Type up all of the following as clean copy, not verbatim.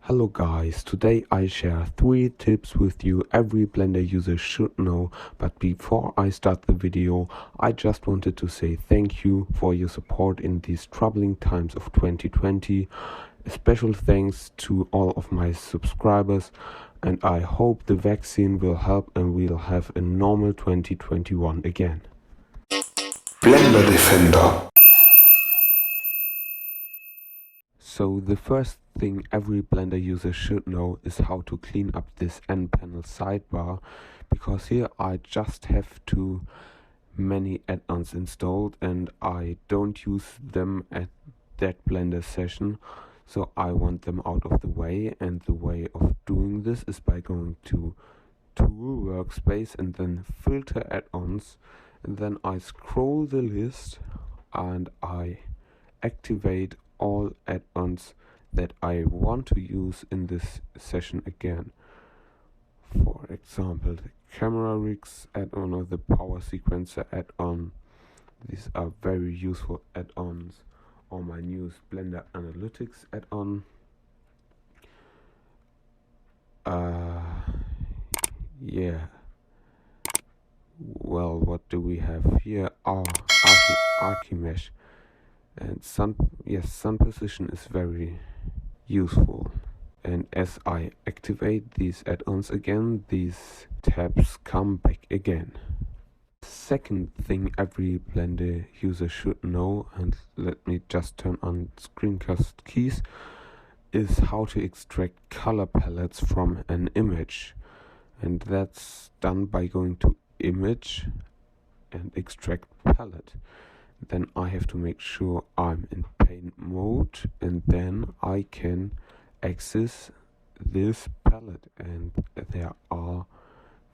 Hello guys, today I share 3 tips with you every Blender user should know, but before I start the video I just wanted to say thank you for your support in these troubling times of 2020. A special thanks to all of my subscribers, and I hope the vaccine will help and we'll have a normal 2021 again. Blender Defender. So the first thing every Blender user should know is how to clean up this N panel sidebar, because here I just have too many add-ons installed and I don't use them at that Blender session, so I want them out of the way. And the way of doing this is by going to Tool, Workspace, and then Filter Add-ons, and then I scroll the list and I activate all add-ons that I want to use in this session again. For example, the camera rigs add-on or the power sequencer add-on. These are very useful add-ons. Or my newest Blender Analytics add-on. Well, what do we have here? Archimesh. And sun position is very useful. And as I activate these add-ons again, these tabs come back again. Second thing every Blender user should know, and let me just turn on screencast keys, is how to extract color palettes from an image. And that's done by going to Image and Extract Palette. Then I have to make sure I'm in paint mode, and then I can access this palette, and there are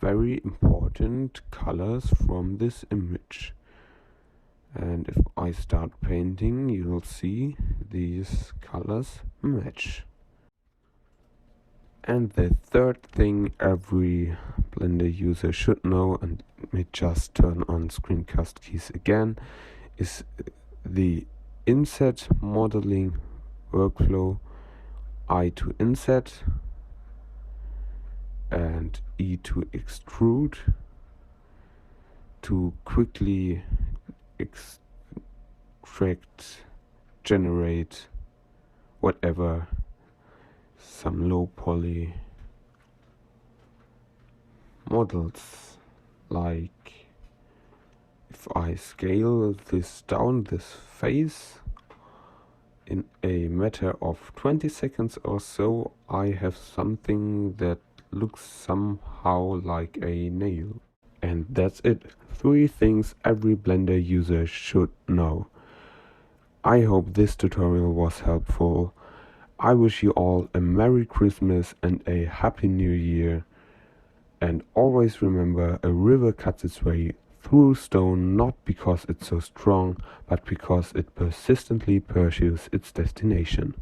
very important colors from this image. And if I start painting, you'll see these colors match. And the third thing every Blender user should know, and let me just turn on screencast keys again, is the Inset modeling workflow. I to inset and E to extrude to quickly extract, generate whatever, some low poly models. Like if I scale this down, this face, in a matter of 20 seconds or so, I have something that looks somehow like a nail. And that's it. 3 things every Blender user should know. I hope this tutorial was helpful. I wish you all a Merry Christmas and a Happy New Year. And always remember, a river cuts its way through stone not because it's so strong, but because it persistently pursues its destination.